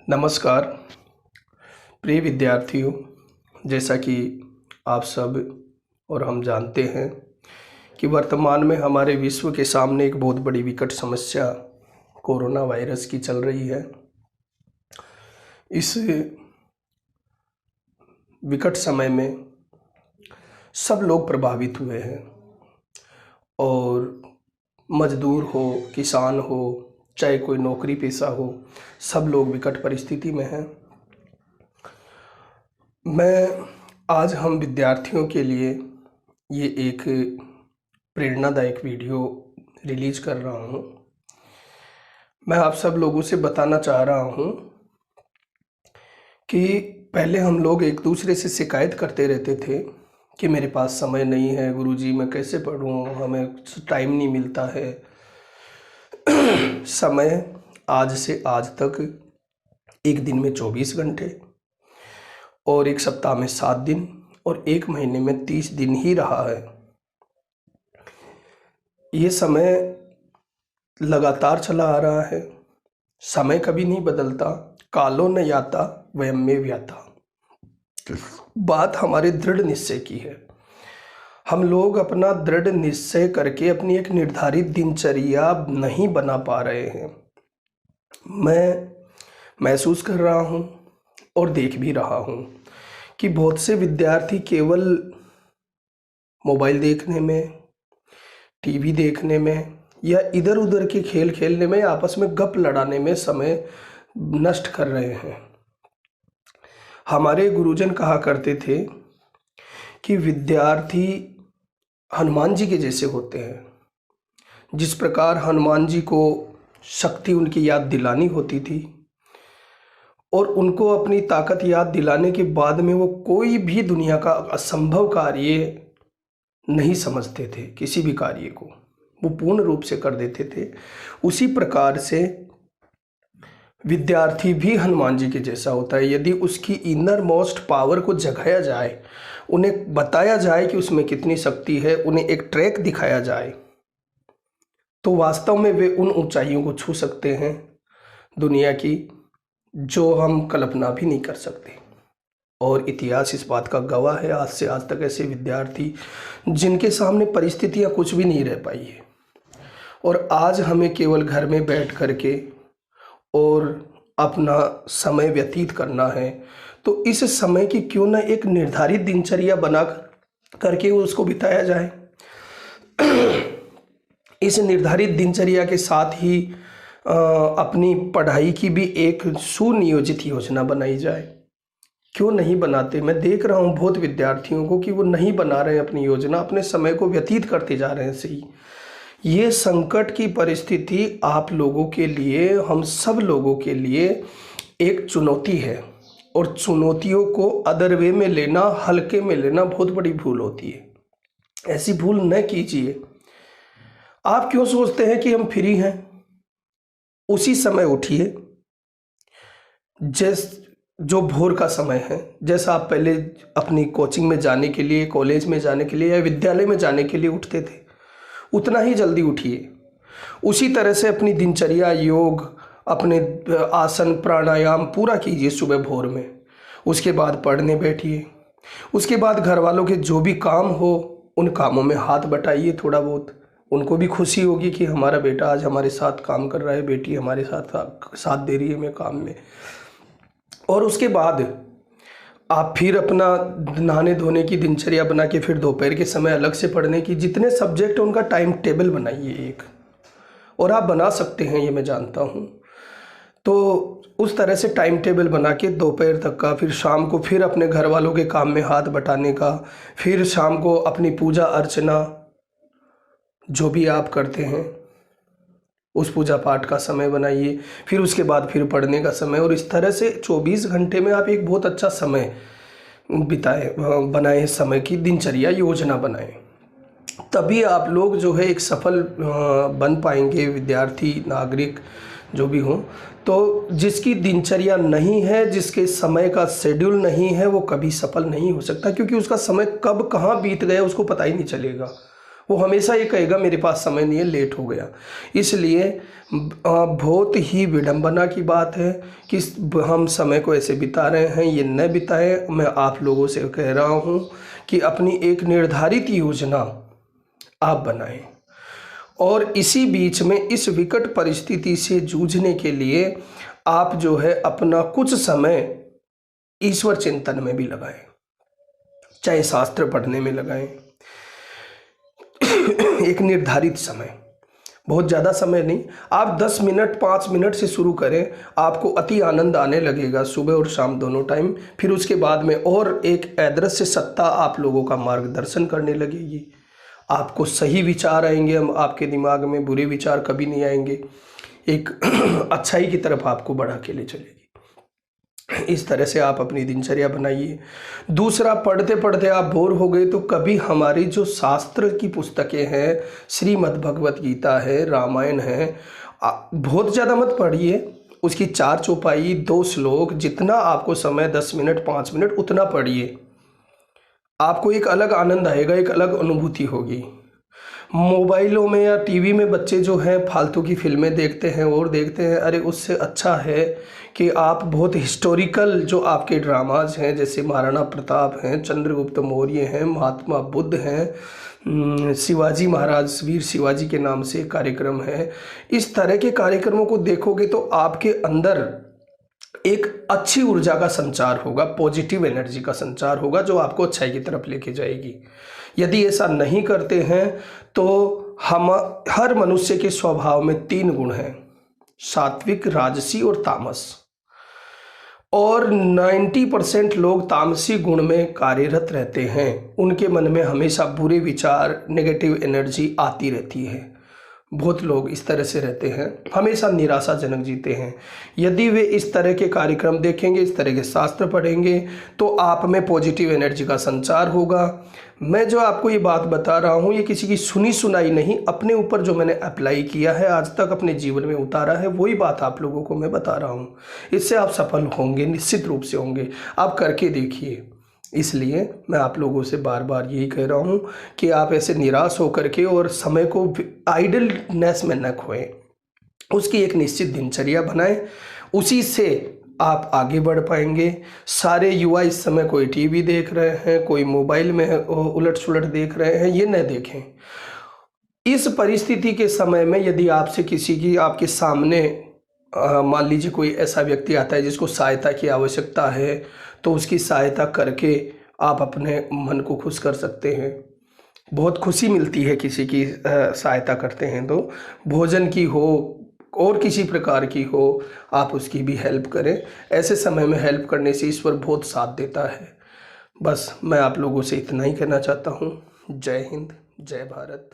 नमस्कार प्रिय विद्यार्थियों। जैसा कि आप सब और हम जानते हैं कि वर्तमान में हमारे विश्व के सामने एक बहुत बड़ी विकट समस्या कोरोना वायरस की चल रही है। इस विकट समय में सब लोग प्रभावित हुए हैं और मजदूर हो, किसान हो, चाहे कोई नौकरी पेशा हो, सब लोग विकट परिस्थिति में हैं। मैं आज हम विद्यार्थियों के लिए ये एक प्रेरणादायक वीडियो रिलीज कर रहा हूँ। मैं आप सब लोगों से बताना चाह रहा हूँ कि पहले हम लोग एक दूसरे से शिकायत करते रहते थे कि मेरे पास समय नहीं है गुरुजी, मैं कैसे पढ़ूँ, हमें टाइम नहीं मिलता है। समय आज से आज तक एक दिन में 24 घंटे और एक सप्ताह में 7 दिन और एक महीने में 30 दिन ही रहा है। ये समय लगातार चला आ रहा है। समय कभी नहीं बदलता। कालो न याता वयम में व्याता। बात हमारे दृढ़ निश्चय की है। हम लोग अपना दृढ़ निश्चय करके अपनी एक निर्धारित दिनचर्या नहीं बना पा रहे हैं। मैं महसूस कर रहा हूँ और देख भी रहा हूँ कि बहुत से विद्यार्थी केवल मोबाइल देखने में, टीवी देखने में या इधर उधर के खेल खेलने में, आपस में गप लड़ाने में समय नष्ट कर रहे हैं। हमारे गुरुजन कहा करते थे कि विद्यार्थी हनुमान जी के जैसे होते हैं। जिस प्रकार हनुमान जी को शक्ति उनकी याद दिलानी होती थी और उनको अपनी ताकत याद दिलाने के बाद में वो कोई भी दुनिया का असंभव कार्य नहीं समझते थे। किसी भी कार्य को वो पूर्ण रूप से कर देते थे। उसी प्रकार से विद्यार्थी भी हनुमान जी के जैसा होता है। यदि उसकी इनर मोस्ट पावर को जगाया जाए, उन्हें बताया जाए कि उसमें कितनी शक्ति है, उन्हें एक ट्रैक दिखाया जाए, तो वास्तव में वे उन ऊंचाइयों को छू सकते हैं दुनिया की, जो हम कल्पना भी नहीं कर सकते। और इतिहास इस बात का गवाह है। आज से आज तक ऐसे विद्यार्थी जिनके सामने परिस्थितियां कुछ भी नहीं रह पाई है और आज हमें केवल घर में बैठ करके और अपना समय व्यतीत करना है, तो इस समय की क्यों ना एक निर्धारित दिनचर्या बना करके उसको बिताया जाए। इस निर्धारित दिनचर्या के साथ ही अपनी पढ़ाई की भी एक सुनियोजित योजना बनाई जाए। क्यों नहीं बनाते? मैं देख रहा हूँ बहुत विद्यार्थियों को कि वो नहीं बना रहे हैं अपनी योजना, अपने समय को व्यतीत करते जा रहे हैं सही। ये संकट की परिस्थिति आप लोगों के लिए, हम सब लोगों के लिए एक चुनौती है और चुनौतियों को अदर वे में लेना, हल्के में लेना बहुत बड़ी भूल होती है। ऐसी भूल न कीजिए। आप क्यों सोचते हैं कि हम फ्री हैं? उसी समय उठिए जो भोर का समय है। जैसा आप पहले अपनी कोचिंग में जाने के लिए, कॉलेज में जाने के लिए या विद्यालय में जाने के लिए उठते थे, उतना ही जल्दी उठिए। उसी तरह से अपनी दिनचर्या, योग, अपने आसन प्राणायाम पूरा कीजिए सुबह भोर में। उसके बाद पढ़ने बैठिए। उसके बाद घर वालों के जो भी काम हो उन कामों में हाथ बटाइए थोड़ा बहुत। उनको भी खुशी होगी कि हमारा बेटा आज हमारे साथ काम कर रहा है, बेटी हमारे साथ दे रही है में काम में। और उसके बाद आप फिर अपना नहाने धोने की दिनचर्या बना के फिर दोपहर के समय अलग से पढ़ने की, जितने सब्जेक्ट हैं उनका टाइम टेबल बनाइए एक। और आप बना सकते हैं, ये मैं जानता हूँ। तो उस तरह से टाइम टेबल बना के दोपहर तक का, फिर शाम को फिर अपने घर वालों के काम में हाथ बटाने का, फिर शाम को अपनी पूजा अर्चना जो भी आप करते हैं उस पूजा पाठ का समय बनाइए। फिर उसके बाद फिर पढ़ने का समय। और इस तरह से 24 घंटे में आप एक बहुत अच्छा समय बनाएं, समय की दिनचर्या योजना बनाएं। तभी आप लोग जो है एक सफल बन पाएंगे। विद्यार्थी, नागरिक जो भी हों, तो जिसकी दिनचर्या नहीं है, जिसके समय का शेड्यूल नहीं है, वो कभी सफल नहीं हो सकता, क्योंकि उसका समय कब कहाँ बीत गया उसको पता ही नहीं चलेगा। वो हमेशा ये कहेगा मेरे पास समय नहीं है, लेट हो गया। इसलिए बहुत ही विडंबना की बात है कि हम समय को ऐसे बिता रहे हैं, ये न बिताएं। मैं आप लोगों से कह रहा हूँ कि अपनी एक निर्धारित योजना आप बनाएं और इसी बीच में इस विकट परिस्थिति से जूझने के लिए आप जो है अपना कुछ समय ईश्वर चिंतन में भी लगाएं, चाहे शास्त्र पढ़ने में लगाएं। एक निर्धारित समय, बहुत ज़्यादा समय नहीं, आप 10 मिनट 5 मिनट से शुरू करें, आपको अति आनंद आने लगेगा सुबह और शाम दोनों टाइम। फिर उसके बाद में और एक अदृश्य सत्ता आप लोगों का मार्गदर्शन करने लगेगी। आपको सही विचार आएंगे, हम आपके दिमाग में बुरे विचार कभी नहीं आएंगे, एक अच्छाई की तरफ आपको बढ़ा के ले चलेगी। इस तरह से आप अपनी दिनचर्या बनाइए। दूसरा, पढ़ते पढ़ते आप बोर हो गए तो कभी हमारी जो शास्त्र की पुस्तकें हैं, श्रीमद् भगवत गीता है, रामायण है, बहुत ज़्यादा मत पढ़िए, उसकी 4 चौपाई 2 श्लोक, जितना आपको समय 10 मिनट 5 मिनट उतना पढ़िए। आपको एक अलग आनंद आएगा, एक अलग अनुभूति होगी। मोबाइलों में या टीवी में बच्चे जो हैं फालतू की फिल्में देखते हैं और देखते हैं, अरे उससे अच्छा है कि आप बहुत हिस्टोरिकल जो आपके ड्रामाज हैं, जैसे महाराणा प्रताप हैं, चंद्रगुप्त मौर्य हैं, महात्मा बुद्ध हैं, शिवाजी महाराज, वीर शिवाजी के नाम से कार्यक्रम है, इस तरह के कार्यक्रमों को देखोगे तो आपके अंदर एक अच्छी ऊर्जा का संचार होगा, पॉजिटिव एनर्जी का संचार होगा, जो आपको अच्छाई की तरफ लेके जाएगी। यदि ऐसा नहीं करते हैं तो हम हर मनुष्य के स्वभाव में 3 गुण हैं, सात्विक, राजसी और तामस, और 90% लोग तामसी गुण में कार्यरत रहते हैं। उनके मन में हमेशा बुरे विचार, नेगेटिव एनर्जी आती रहती है। बहुत लोग इस तरह से रहते हैं, हमेशा निराशाजनक जीते हैं। यदि वे इस तरह के कार्यक्रम देखेंगे, इस तरह के शास्त्र पढ़ेंगे, तो आप में पॉजिटिव एनर्जी का संचार होगा। मैं जो आपको ये बात बता रहा हूँ, ये किसी की सुनी सुनाई नहीं, अपने ऊपर जो मैंने अप्लाई किया है, आज तक अपने जीवन में उतारा है, वही बात आप लोगों को मैं बता रहा हूँ। इससे आप सफल होंगे, निश्चित रूप से होंगे, आप करके देखिए। इसलिए मैं आप लोगों से बार बार यही कह रहा हूँ कि आप ऐसे निराश होकर के और समय को आइडलनेस में न खोएं, उसकी एक निश्चित दिनचर्या बनाएं, उसी से आप आगे बढ़ पाएंगे। सारे युवा इस समय कोई टीवी देख रहे हैं, कोई मोबाइल में उलट सुलट देख रहे हैं, ये न देखें। इस परिस्थिति के समय में यदि आपसे किसी की आपके सामने मान लीजिए कोई ऐसा व्यक्ति आता है जिसको सहायता की आवश्यकता है, तो उसकी सहायता करके आप अपने मन को खुश कर सकते हैं। बहुत खुशी मिलती है किसी की सहायता करते हैं तो, भोजन की हो और किसी प्रकार की हो, आप उसकी भी हेल्प करें। ऐसे समय में हेल्प करने से ईश्वर बहुत साथ देता है। बस मैं आप लोगों से इतना ही कहना चाहता हूँ। जय हिंद, जय भारत।